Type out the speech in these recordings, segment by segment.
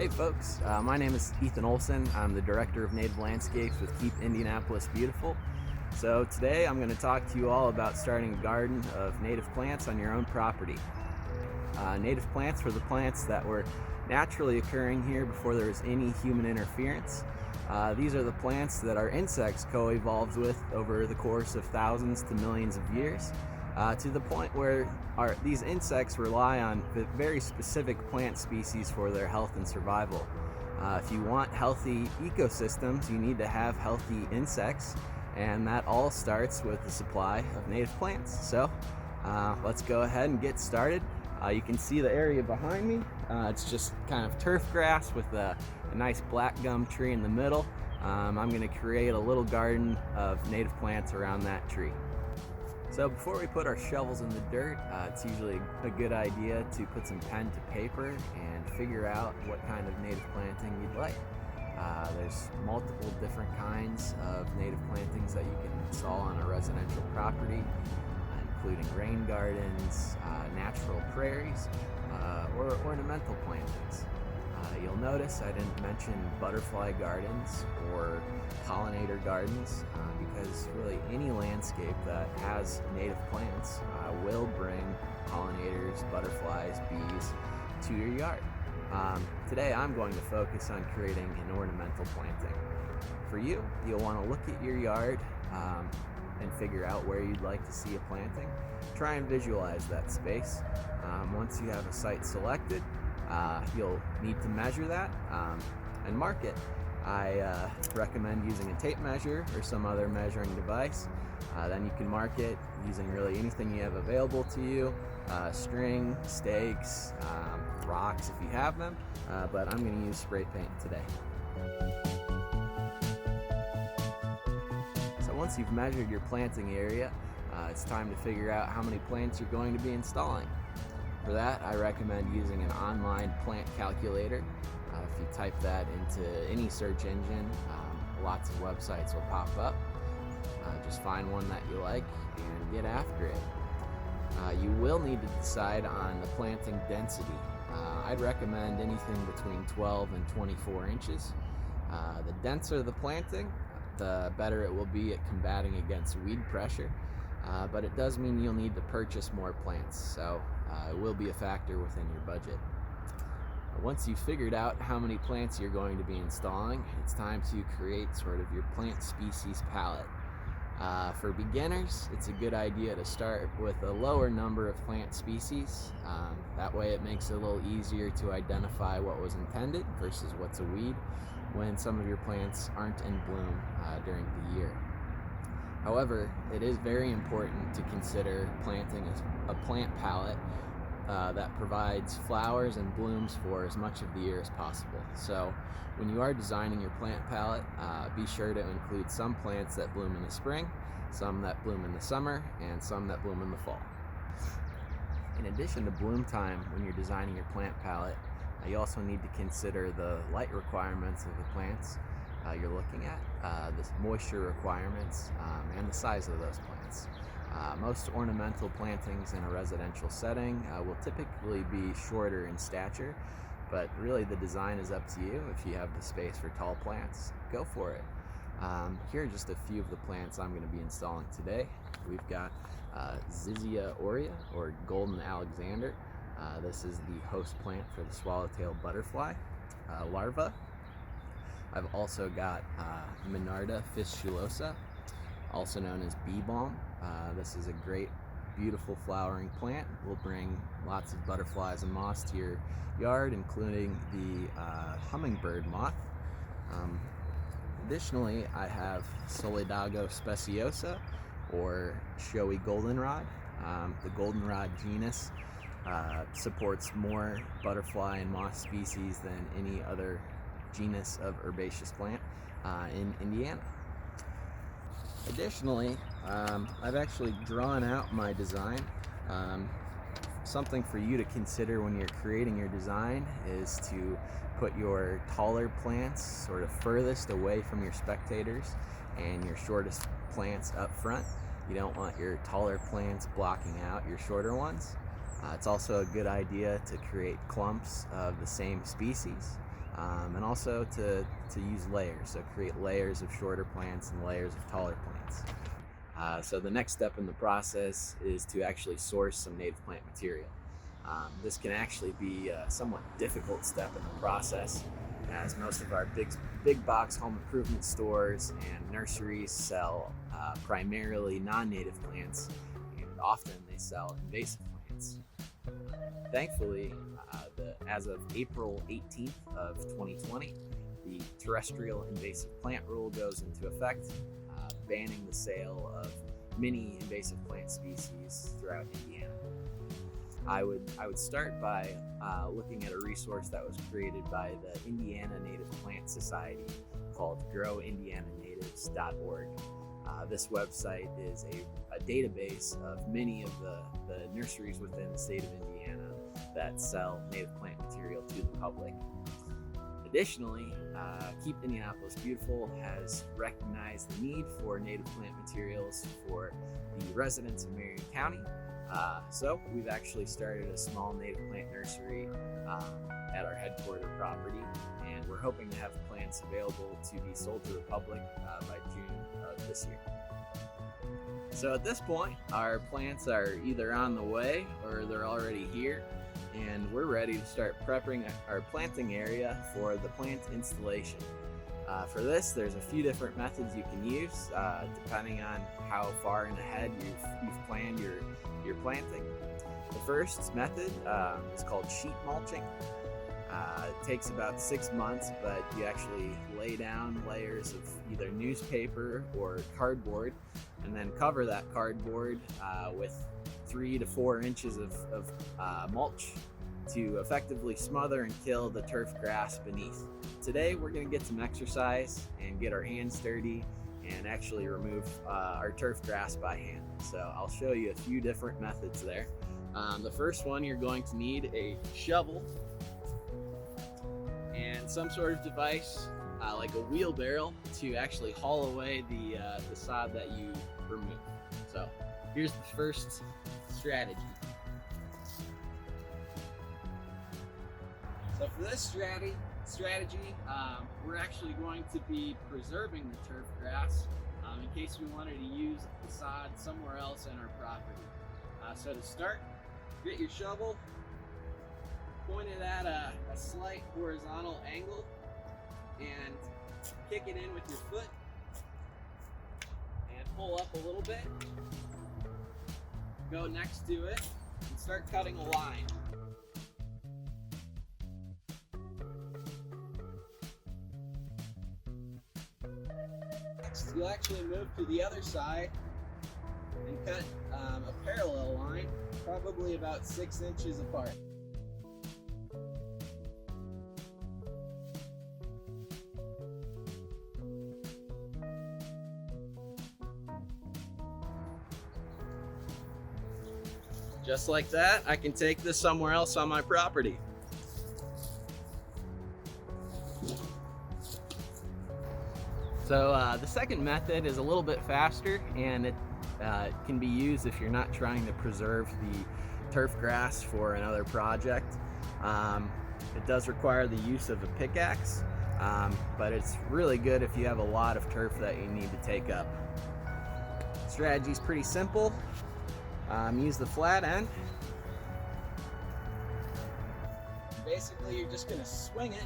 Hey folks, my name is Ethan Olson. I'm the Director of Native Landscapes with Keep Indianapolis Beautiful. So today I'm going to talk to you all about starting a garden of native plants on your own property. Native plants were the plants that were naturally occurring here before there was any human interference. These are the plants that our insects co-evolved with over the course of thousands to millions of years, to the point where these insects rely on very specific plant species for their health and survival. If you want healthy ecosystems, you need to have healthy insects, and that all starts with the supply of native plants. So let's go ahead and get started. You can see the area behind me. It's just kind of turf grass with a nice black gum tree in the middle. I'm going to create a little garden of native plants around that tree. So before we put our shovels in the dirt, it's usually a good idea to put some pen to paper and figure out what kind of native planting you'd like. There's multiple different kinds of native plantings that you can install on a residential property, including rain gardens, natural prairies, or ornamental plantings. You'll notice I didn't mention butterfly gardens or pollinator gardens because really any landscape that has native plants will bring pollinators, butterflies, bees to your yard. Today I'm going to focus on creating an ornamental planting. For you, you'll want to look at your yard and figure out where you'd like to see a planting. Try and visualize that space. Once you have a site selected, you'll need to measure that and mark it. I recommend using a tape measure or some other measuring device. Then you can mark it using really anything you have available to you, string, stakes, rocks if you have them, but I'm going to use spray paint today. So once you've measured your planting area, it's time to figure out how many plants you're going to be installing. For that, I recommend using an online plant calculator. If you type that into any search engine, lots of websites will pop up. Just find one that you like and get after it. You will need to decide on the planting density. I'd recommend anything between 12 and 24 inches. The denser the planting, the better it will be at combating against weed pressure. But it does mean you'll need to purchase more plants, so it will be a factor within your budget. Once you've figured out how many plants you're going to be installing, it's time to create sort of your plant species palette. For beginners, it's a good idea to start with a lower number of plant species. That way it makes it a little easier to identify what was intended versus what's a weed when some of your plants aren't in bloom during the year. However, it is very important to consider planting a plant palette that provides flowers and blooms for as much of the year as possible. So when you are designing your plant palette, be sure to include some plants that bloom in the spring, some that bloom in the summer, and some that bloom in the fall. In addition to bloom time when you're designing your plant palette, you also need to consider the light requirements of the plants you're looking at, the moisture requirements, and the size of those plants. Most ornamental plantings in a residential setting will typically be shorter in stature, but really the design is up to you. If you have the space for tall plants, go for it. Here are just a few of the plants I'm going to be installing today. We've got Zizia aurea, or golden Alexander. This is the host plant for the swallowtail butterfly larva. I've also got Minarda fistulosa, also known as bee balm. This is a great, beautiful flowering plant. Will bring lots of butterflies and moths to your yard, including the hummingbird moth. Additionally, I have Solidago speciosa, or showy goldenrod. The goldenrod genus supports more butterfly and moth species than any other genus of herbaceous plant in Indiana. Additionally, I've actually drawn out my design. Something for you to consider when you're creating your design is to put your taller plants sort of furthest away from your spectators and your shortest plants up front. You don't want your taller plants blocking out your shorter ones. It's also a good idea to create clumps of the same species. and also to use layers, so create layers of shorter plants and layers of taller plants. So the next step in the process is to actually source some native plant material. This can actually be a somewhat difficult step in the process, as most of our big box home improvement stores and nurseries sell primarily non-native plants, and often they sell invasive plants. Thankfully, as of April 18th of 2020, the terrestrial invasive plant rule goes into effect, banning the sale of many invasive plant species throughout Indiana. I would start by looking at a resource that was created by the Indiana Native Plant Society called growindiananatives.org. This website is a database of many of the nurseries within the state of Indiana that sell native plant material to the public. Additionally, Keep Indianapolis Beautiful has recognized the need for native plant materials for the residents of Marion County. So we've actually started a small native plant nursery at our headquarter property, and we're hoping to have plants available to be sold to the public by June of this year. So at this point, our plants are either on the way or they're already here, and we're ready to start prepping our planting area for the plant installation. For this, there's a few different methods you can use depending on how far in ahead you've planned your planting. The first method is called sheet mulching. It takes about 6 months, but you actually lay down layers of either newspaper or cardboard, and then cover that cardboard with 3 to 4 inches of mulch to effectively smother and kill the turf grass beneath. Today we're going to get some exercise and get our hands dirty and actually remove our turf grass by hand. So I'll show you a few different methods there. The first one, you're going to need a shovel and some sort of device like a wheelbarrow to actually haul away the sod that you remove. So here's the first strategy. So for this strategy, we're actually going to be preserving the turf grass in case we wanted to use the sod somewhere else in our property. So to start, get your shovel, point it at a slight horizontal angle, and kick it in with your foot, and pull up a little bit. Go next to it and start cutting a line. Next, you'll actually move to the other side and cut a parallel line, probably about 6 inches apart. Just like that, I can take this somewhere else on my property. So the second method is a little bit faster, and it can be used if you're not trying to preserve the turf grass for another project. It does require the use of a pickaxe, but it's really good if you have a lot of turf that you need to take up. The strategy is pretty simple. Use the flat end. Basically, you're just going to swing it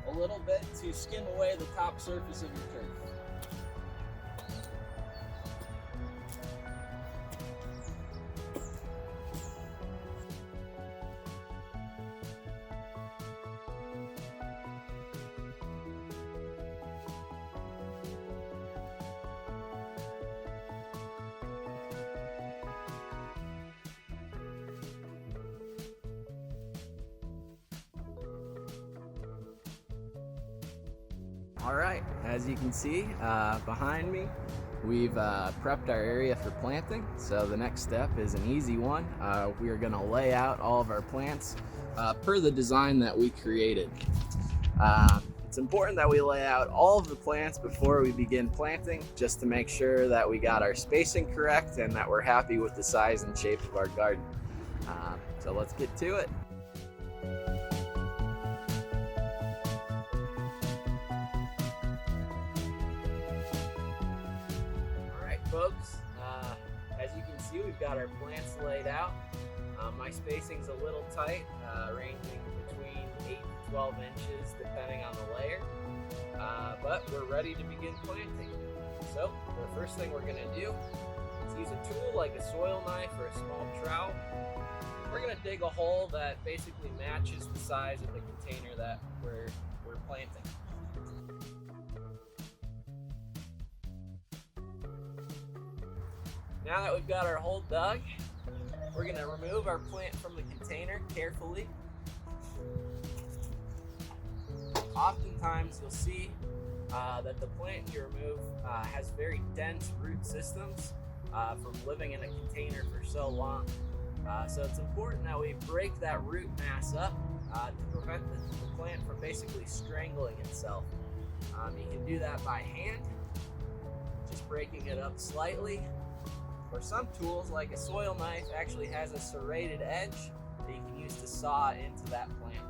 a little bit to skim away the top surface of your turf. All right, as you can see behind me, we've prepped our area for planting. So the next step is an easy one. We are going to lay out all of our plants per the design that we created. It's important that we lay out all of the plants before we begin planting, just to make sure that we got our spacing correct and that we're happy with the size and shape of our garden. So let's get to it. folks, as you can see, we've got our plants laid out. My spacing's a little tight, ranging between 8 to 12 inches depending on the layer, but we're ready to begin planting. So the first thing we're going to do is use a tool like a soil knife or a small trowel. We're going to dig a hole that basically matches the size of the container that we're planting. Now that we've got our hole dug, we're going to remove our plant from the container carefully. Oftentimes you'll see that the plant you remove has very dense root systems from living in a container for so long. So it's important that we break that root mass up to prevent the plant from basically strangling itself. You can do that by hand, just breaking it up slightly. Or some tools, like a soil knife, actually has a serrated edge that you can use to saw into that plant.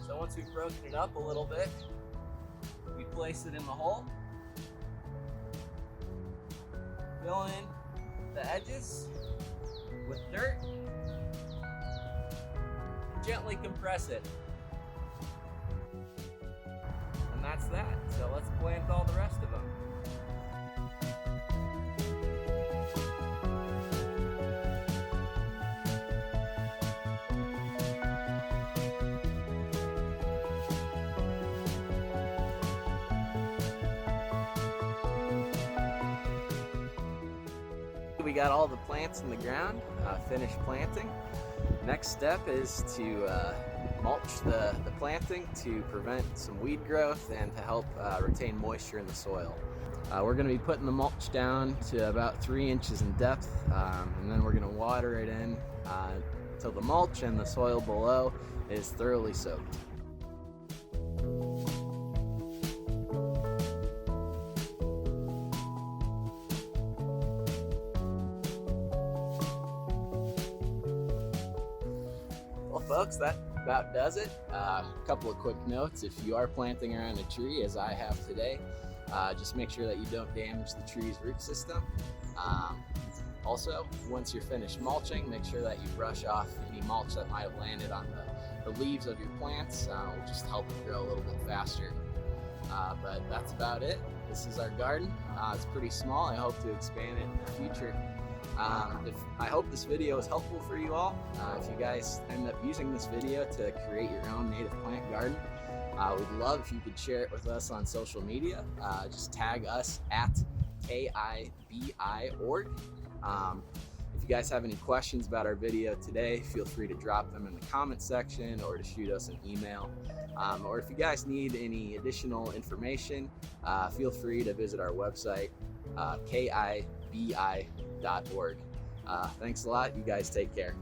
So once we've broken it up a little bit, we place it in the hole, fill in the edges with dirt, and gently compress it. And that's that. So let's plant all the rest of them. We got all the plants in the ground, finished planting. Next step is to mulch the planting to prevent some weed growth and to help retain moisture in the soil. We're going to be putting the mulch down to about 3 inches in depth, and then we're going to water it in until the mulch and the soil below is thoroughly soaked. Well folks, that about does it. A couple of quick notes: if you are planting around a tree, as I have today, just make sure that you don't damage the tree's root system. Also, once you're finished mulching, make sure that you brush off any mulch that might have landed on the leaves of your plants. Will just help it grow a little bit faster. But that's about it. This is our garden. It's pretty small. I hope to expand it in the future. I hope this video is helpful for you all. If you guys end up using this video to create your own native plant garden, we'd love if you could share it with us on social media. Just tag us at KIBI.org. If you guys have any questions about our video today, feel free to drop them in the comment section or to shoot us an email. Or if you guys need any additional information, feel free to visit our website, KIBI.org. Thanks a lot. You guys take care.